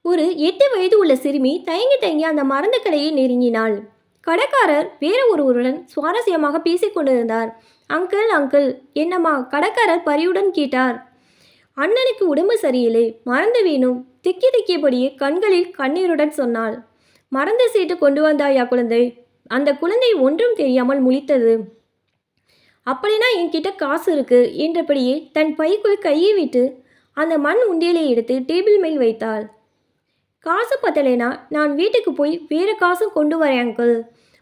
ஒரு 8 வயது உள்ள சிறுமி தயங்கி தயங்கி அந்த மருந்து கடையை நெருங்கினாள். கடைக்காரர் வேற ஒருவருடன் சுவாரஸ்யமாக பேசிக் கொண்டிருந்தார். அங்கிள் அங்கிள், என்னம்மா? கடைக்காரர் பரிவுடன் கேட்டார். அண்ணனுக்கு உடம்பு சரியில்லை, மருந்து வேணும். திக்கி திக்கியபடியே கண்களில் கண்ணீருடன் சொன்னாள். மருந்து சீட்டு கொண்டு வந்தாயா குழந்தை? அந்த குழந்தை ஒன்றும் தெரியாமல் முழித்தது. அப்படின்னா என்கிட்ட காசு இருக்கு என்றபடியே தன் பைக்குள் கையை விட்டு அந்த மண் உண்டியலை எடுத்து டேபிள் மேல் வைத்தாள். காசு பத்தலைனா நான் வீட்டுக்கு போய் வேறு காசு கொண்டு வரேன் அங்கிள்.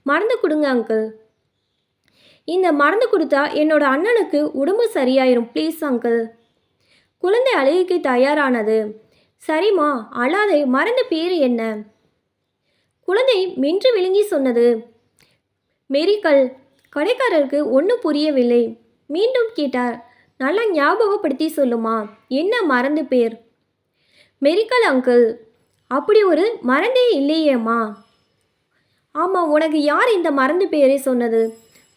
மருந்து கொடுங்க அங்கிள். இந்த மருந்து கொடுத்தா என்னோட அண்ணனுக்கு உடம்பு சரியாயிரும் ப்ளீஸ் அங்கிள். குழந்தை அழுகைக்கு தயாரானது. சரிம்மா அழாதே, மருந்து பேர் என்ன? குழந்தை மென்று விழுங்கி சொன்னது, மெரிக்கல். கடைக்காரருக்கு ஒன்றும் புரியவில்லை. மீண்டும் கேட்டார். நல்லா ஞாபகப்படுத்தி சொல்லுமா, என்ன மருந்து பேர்? Miracle uncle. அப்படி ஒரு மருந்தே இல்லையேம்மா. ஆமாம், உனக்கு யார் இந்த மருந்து பேரை சொன்னது?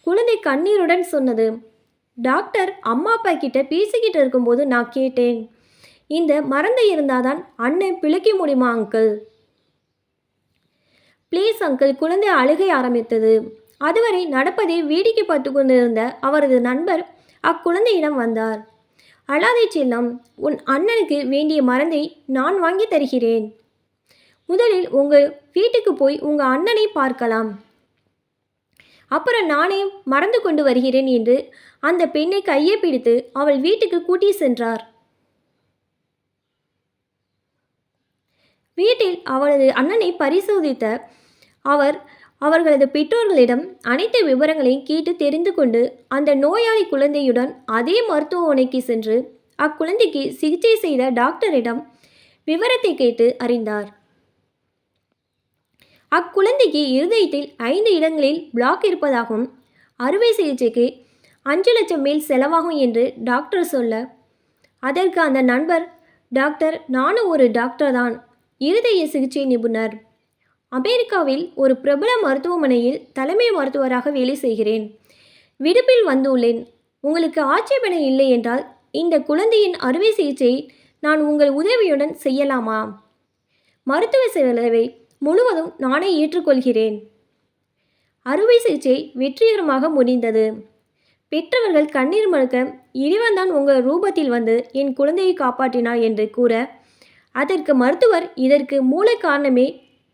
குழந்தை கண்ணீருடன் சொன்னது, டாக்டர் அம்மா அப்பா கிட்ட பேசிக்கிட்டு இருக்கும்போது நான் கேட்டேன். இந்த மருந்து இருந்தாதான் அண்ணன் பிழைக்க முடியுமா அங்கிள்? Please uncle. குழந்தை அழுகை ஆரம்பித்தது. அதுவரை நடப்பதை வேடிக்கை பார்த்து கொண்டிருந்த அவரது நண்பர் அக்குழந்தையிடம் வந்தார். அழாதை செல்லம், உன் அண்ணனுக்கு வேண்டிய மருந்தை நான் வாங்கி தருகிறேன். முதலில் உங்கள் வீட்டுக்கு போய் உங்கள் அண்ணனை பார்க்கலாம், அப்புறம் நானே மறந்து கொண்டு வருகிறேன் என்று அந்த பெண்ணை கையை பிடித்து அவள் வீட்டுக்கு கூட்டி சென்றார். வீட்டில் அவளது அண்ணனை பரிசோதித்த அவர்களது பெற்றோர்களிடம் அனைத்து விவரங்களையும் கேட்டு தெரிந்து கொண்டு அந்த நோயாளி குழந்தையுடன் அதே மருத்துவமனைக்கு சென்று அக்குழந்தைக்கு சிகிச்சை செய்த டாக்டரிடம் விவரத்தை கேட்டு அறிந்தார். அக்குழந்தைக்கு இருதயத்தில் 5 இடங்களில் பிளாக் இருப்பதாகவும் அறுவை சிகிச்சைக்கு 5 லட்சம் மேல் செலவாகும் என்று டாக்டர் சொல்ல, அதற்கு அந்த நண்பர், டாக்டர் நானும் ஒரு டாக்டர் தான், இருதய சிகிச்சை நிபுணர். அமெரிக்காவில் ஒரு பிரபல மருத்துவமனையில் தலைமை மருத்துவராக வேலை செய்கிறேன். விடுப்பில் வந்துள்ளேன். உங்களுக்கு ஆட்சேபனை இல்லை என்றால் இந்த குழந்தையின் அறுவை சிகிச்சையை நான் உங்கள் உதவியுடன் செய்யலாமா? மருத்துவ செலவை முழுவதும் நானே ஏற்றுக்கொள்கிறேன். அறுவை சிகிச்சை வெற்றிகரமாக முடிந்தது. பெற்றவர்கள் கண்ணீர் மறுக்க, இறைவன்தான் உங்கள் ரூபத்தில் வந்து என் குழந்தையை காப்பாற்றினார் என்று கூற, அதற்கு மருத்துவர், இதற்கு மூல காரணமே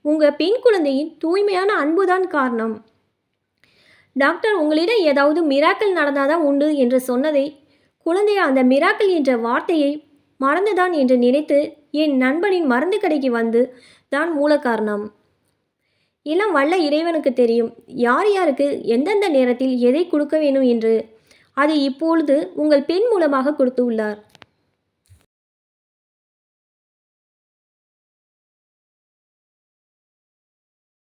உங்கள் பெண் குழந்தையின் தூய்மையான அன்புதான் காரணம். டாக்டர், உங்களிடம் ஏதாவது மிராக்கள் நடந்தாதான் உண்டு என்று சொன்னதை குழந்தை அந்த மிராக்கள் என்ற வார்த்தையை மறந்துதான் என்று நினைத்து என் நண்பனின் மருந்து கடைக்கு வந்து தான் மூல காரணம். எல்லாம் வல்ல இறைவனுக்கு தெரியும் யார் யாருக்கு எந்தெந்த நேரத்தில் எதை கொடுக்க வேணும் என்று. அதை இப்பொழுது உங்கள் பெண் மூலமாக கொடுத்து உள்ளார்.